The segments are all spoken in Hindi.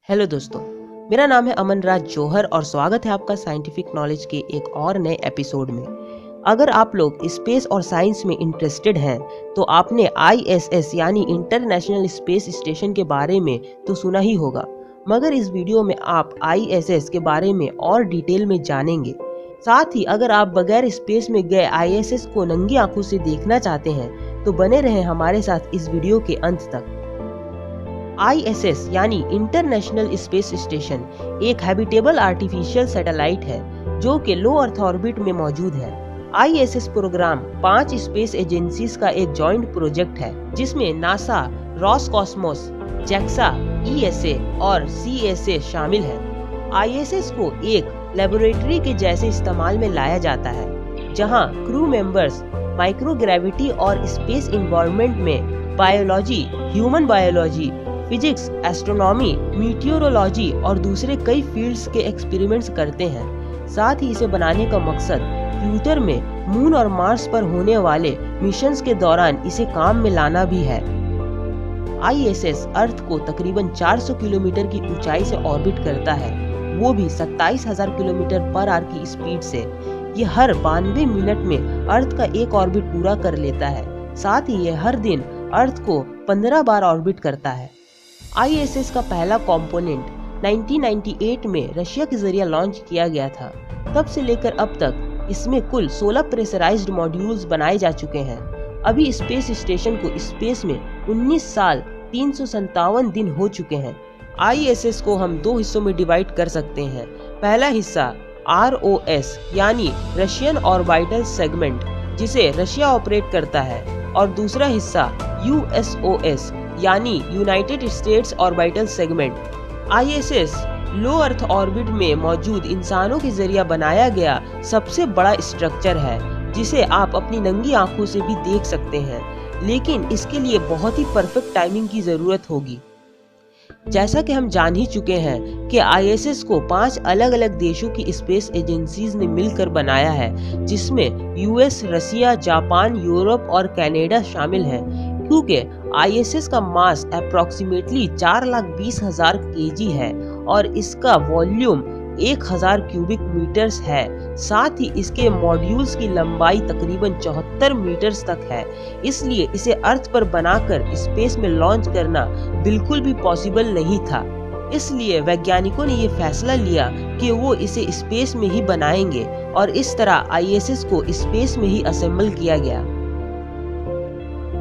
हेलो दोस्तों, मेरा नाम है अमन राज जौहर और स्वागत है आपका साइंटिफिक नॉलेज के एक और नए एपिसोड में। अगर आप लोग स्पेस और साइंस में इंटरेस्टेड हैं तो आपने ISS यानी इंटरनेशनल स्पेस स्टेशन के बारे में तो सुना ही होगा, मगर इस वीडियो में आप ISS के बारे में और डिटेल में जानेंगे। साथ ही अगर आप बगैर स्पेस में गए ISS को नंगी आंखों से देखना चाहते हैं तो बने रहें हमारे साथ इस वीडियो के अंत तक। ISS यानी इंटरनेशनल स्पेस स्टेशन एक हैबिटेबल आर्टिफिशियल सैटेलाइट है जो कि लो अर्थ ऑर्बिट में मौजूद है। ISS प्रोग्राम 5 स्पेस एजेंसीज का एक जॉइंट प्रोजेक्ट है जिसमें नासा, रॉसकॉस्मोस, JAXA, ESA और CSA शामिल है। ISS को एक लेबोरेटरी के जैसे इस्तेमाल में लाया जाता है जहां क्रू मेंबर्स माइक्रोग्रेविटी और स्पेस इन्वायरमेंट में biology, human biology, physics, astronomy, meteorology और दूसरे कई फील्ड्स के एक्सपेरिमेंट्स करते हैं। साथ ही इसे बनाने का मकसद फ्यूचर में मून और मार्स पर होने वाले मिशंस के दौरान इसे काम में लाना भी है। ISS अर्थ को तकरीबन 400 किलोमीटर की ऊंचाई से ऑर्बिट करता है, वो भी 27,000 किलोमीटर पर आवर की स्पीड से। ये हर 92 मिनट में अर्थ का एक ऑर्बिट पूरा कर लेता है। साथ ही ये हर दिन अर्थ को 15 बार ऑर्बिट करता है। ISS का पहला कंपोनेंट 1998 में रशिया के जरिए लॉन्च किया गया था। तब से लेकर अब तक इसमें कुल 16 प्रेशराइज्ड मॉड्यूल्स बनाए जा चुके हैं। अभी स्पेस स्टेशन को स्पेस में 19 साल 357 दिन हो चुके हैं। ISS को हम 2 हिस्सों में डिवाइड कर सकते हैं। पहला हिस्सा ROS यानी रशियन ऑर्बिटल सेगमेंट जिसे रशिया ऑपरेट करता है, और दूसरा हिस्सा USOS यानी United states orbital segment. ISS लो अर्थ ऑर्बिट में मौजूद इंसानों के जरिए बनाया गया सबसे बड़ा स्ट्रक्चर है जिसे आप अपनी नंगी आंखों से भी देख सकते हैं, लेकिन इसके लिए बहुत ही परफेक्ट टाइमिंग की जरूरत होगी। जैसा कि हम जान ही चुके हैं कि ISS को 5 अलग अलग देशों की स्पेस एजेंसीज ने मिलकर बनाया है, जिसमें US, रसिया, जापान, यूरोप और कनाडा शामिल हैं। क्योंकि ISS का मास अप्रोक्सीमेटली 4,20,000 kg है और इसका वॉल्यूम 1,000 क्यूबिक मीटर्स है। साथ ही इसके मॉड्यूल्स की लंबाई तकरीबन 74 मीटर्स तक है, इसलिए इसे अर्थ पर बनाकर स्पेस में लॉन्च करना बिल्कुल भी पॉसिबल नहीं था। इसलिए वैज्ञानिकों ने ये फैसला लिया कि वो इसे स्पेस में ही बनाएंगे और इस तरह ISS को स्पेस में ही असेंबल किया गया।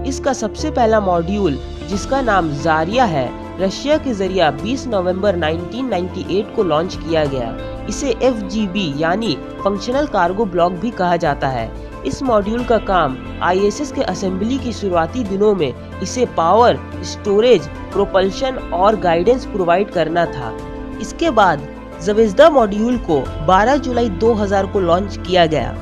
इसका सबसे पहला मॉड्यूल, जिसका नाम जारिया है, रशिया के जरिए 20 नवंबर 1998 को लॉन्च किया गया। इसे FGB यानी फंक्शनल कार्गो ब्लॉक भी कहा जाता है। इस मॉड्यूल का काम ISS के असेंबली की शुरुआती दिनों में इसे पावर, स्टोरेज, प्रोपल्शन और गाइडेंस प्रोवाइड करना था। इसके बाद ज़वेज़दा मॉड्यूल को 12 जुलाई 2000 को लॉन्च किया गया।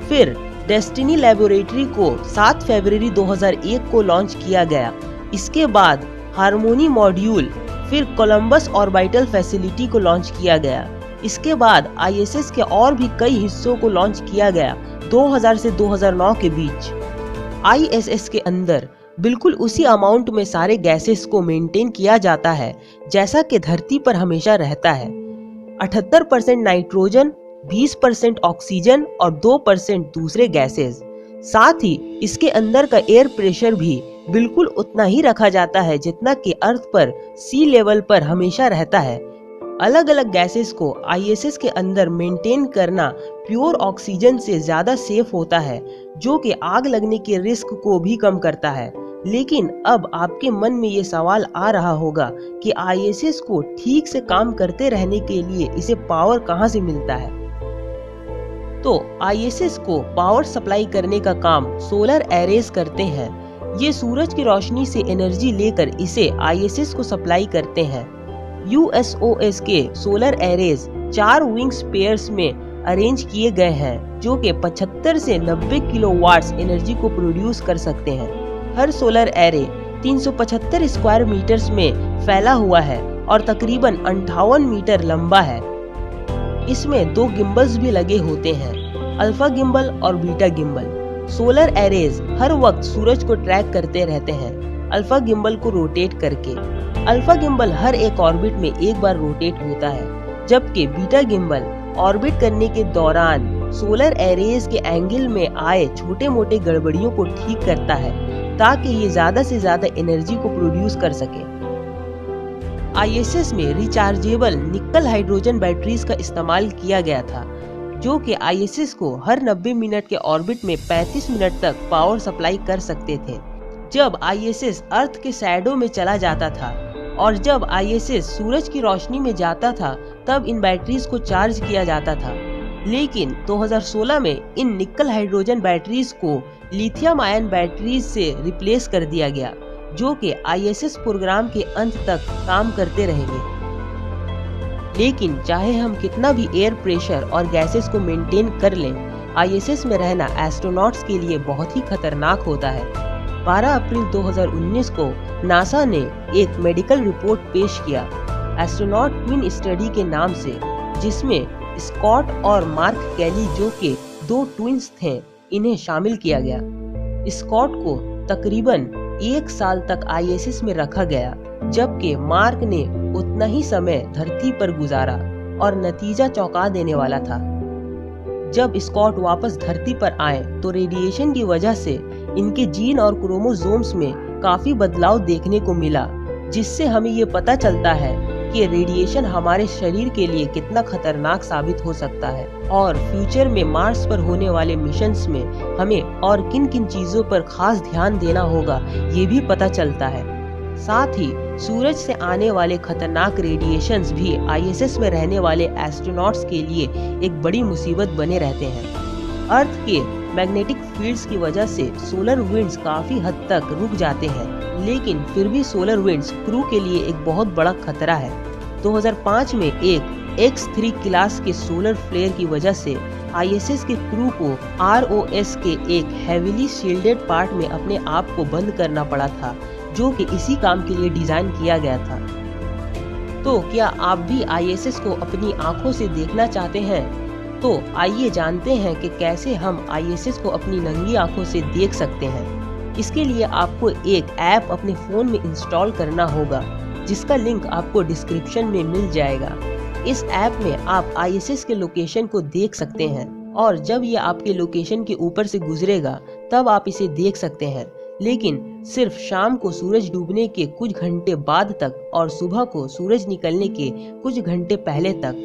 फिर डेस्टिनी लेबोरेटरी को 7 फरवरी 2001 को लॉन्च किया गया। इसके बाद हार्मोनी मॉड्यूल, फिर कोलंबस ऑर्बिटल फैसिलिटी को लॉन्च किया गया। इसके बाद ISS के और भी कई हिस्सों को लॉन्च किया गया 2000 से 2009 के बीच। ISS के अंदर बिल्कुल उसी अमाउंट में सारे गैसेस को मेंटेन किया जाता है जैसा कि धरती पर हमेशा रहता है। 78% नाइट्रोजन, 20% ऑक्सीजन और 2% दूसरे गैसेस। साथ ही इसके अंदर का एयर प्रेशर भी बिल्कुल उतना ही रखा जाता है जितना कि अर्थ पर सी लेवल पर हमेशा रहता है। अलग अलग गैसेस को ISS के अंदर मेंटेन करना प्योर ऑक्सीजन से ज्यादा सेफ होता है, जो कि आग लगने के रिस्क को भी कम करता है। लेकिन अब आपके मन में ये सवाल आ रहा होगा कि ISS को ठीक से काम करते रहने के लिए इसे पावर कहाँ से मिलता है। तो ISS को पावर सप्लाई करने का काम सोलर एरेज करते हैं। ये सूरज की रोशनी से एनर्जी लेकर इसे ISS को सप्लाई करते हैं। USOS के सोलर एरेज 4 विंग्स पेयर्स में अरेंज किए गए हैं जो कि 75 से 90 किलोवाट्स एनर्जी को प्रोड्यूस कर सकते हैं। हर सोलर एरे 375 स्क्वायर मीटर्स में फैला हुआ है और तकरीबन 58 मीटर लंबा है। इसमें 2 गिम्बल्स भी लगे होते हैं, अल्फा गिम्बल और बीटा गिम्बल। सोलर एरेज हर वक्त सूरज को ट्रैक करते रहते हैं। अल्फा गिम्बल को रोटेट करके। अल्फा गिम्बल हर एक ऑर्बिट में एक बार रोटेट होता है, जबकि बीटा गिम्बल ऑर्बिट करने के दौरान सोलर एरेज के एंगल में आए छोटे मोटे गड़बड़ियों को ठीक करता है ताकि ये ज्यादा से ज्यादा एनर्जी को प्रोड्यूस कर सके। ISS में रिचार्जेबल निकल हाइड्रोजन बैटरीज का इस्तेमाल किया गया था, जो कि ISS को हर 90 मिनट के ऑर्बिट में 35 मिनट तक पावर सप्लाई कर सकते थे। जब ISS अर्थ के शैडो में चला जाता था और जब ISS सूरज की रोशनी में जाता था, तब इन बैटरीज को चार्ज किया जाता था। लेकिन 2016 में इन निकल हाइड्रोजन बैटरीज को लिथियम आयन बैटरीज से रिप्लेस कर दिया गया, जो कि ISS प्रोग्राम के अंत तक काम करते रहेंगे। लेकिन चाहे हम कितना भी एयर प्रेशर और गैसेस को मेंटेन कर लें, ISS में रहना एस्ट्रोनॉट्स के लिए बहुत ही खतरनाक होता है। 12 अप्रैल 2019 को नासा ने एक मेडिकल रिपोर्ट पेश किया, एस्ट्रोनॉट ट्विन स्टडी के नाम से, जिसमें स्कॉट और मार्क कैली, जो कि 2 ट्विंस थे, इन्हें शामिल किया गया। स्कॉट को तकरीबन 1 साल तक ISS में रखा गया, जबकि मार्क ने उतना ही समय धरती पर गुजारा और नतीजा चौंका देने वाला था। जब स्कॉट वापस धरती पर आए तो रेडिएशन की वजह से इनके जीन और क्रोमोसोम्स में काफी बदलाव देखने को मिला, जिससे हमें ये पता चलता है कि रेडिएशन हमारे शरीर के लिए कितना खतरनाक साबित हो सकता है और फ्यूचर में मार्स पर होने वाले मिशंस में हमें और किन किन चीजों पर खास ध्यान देना होगा, ये भी पता चलता है। साथ ही सूरज से आने वाले खतरनाक रेडिएशंस भी ISS में रहने वाले एस्ट्रोनॉट्स के लिए एक बड़ी मुसीबत बने रहते हैं। अर्थ के मैग्नेटिक फील्ड्स की वजह से सोलर विंड्स काफी हद तक रुक जाते हैं, लेकिन फिर भी सोलर विंड्स क्रू के लिए एक बहुत बड़ा खतरा है। 2005 में एक X3 क्लास के सोलर फ्लेयर की वजह से ISS के क्रू को ROS के एक हेवीली शील्डेड पार्ट में अपने आप को बंद करना पड़ा था, जो कि इसी काम के लिए डिजाइन किया गया था। तो क्या आप भी ISS को अपनी आंखों से देखना चाहते हैं? तो आइए जानते हैं कि कैसे हम ISS को अपनी नंगी आंखों से देख सकते हैं। इसके लिए आपको एक ऐप अपने फोन में इंस्टॉल करना होगा, जिसका लिंक आपको डिस्क्रिप्शन में मिल जाएगा। इस ऐप में आप ISS के लोकेशन को देख सकते हैं और जब ये आपके लोकेशन के ऊपर से गुजरेगा तब आप इसे देख सकते हैं, लेकिन सिर्फ शाम को सूरज डूबने के कुछ घंटे बाद तक और सुबह को सूरज निकलने के कुछ घंटे पहले तक,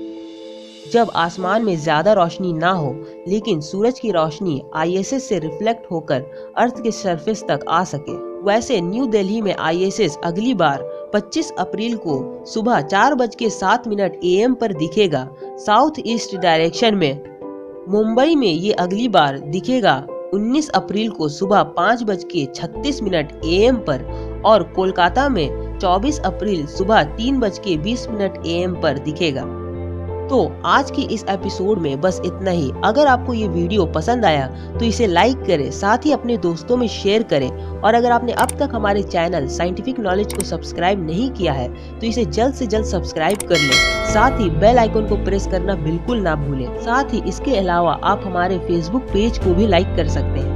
जब आसमान में ज्यादा रोशनी ना हो, लेकिन सूरज की रोशनी ISS से रिफ्लेक्ट होकर अर्थ के सरफेस तक आ सके। वैसे न्यू दिल्ली में ISS अगली बार 25 अप्रैल को सुबह 4:07 AM पर दिखेगा साउथ ईस्ट डायरेक्शन में। मुंबई में ये अगली बार दिखेगा 19 अप्रैल को सुबह 5:36 AM पर और कोलकाता में 24 अप्रैल सुबह 3:20 AM पर दिखेगा। तो आज की इस एपिसोड में बस इतना ही। अगर आपको ये वीडियो पसंद आया तो इसे लाइक करें, साथ ही अपने दोस्तों में शेयर करें और अगर आपने अब तक हमारे चैनल साइंटिफिक नॉलेज को सब्सक्राइब नहीं किया है तो इसे जल्द से जल्द सब्सक्राइब कर लें। साथ ही बेल आइकन को प्रेस करना बिल्कुल ना भूलें। साथ ही इसके अलावा आप हमारे फेसबुक पेज को भी लाइक कर सकते हैं।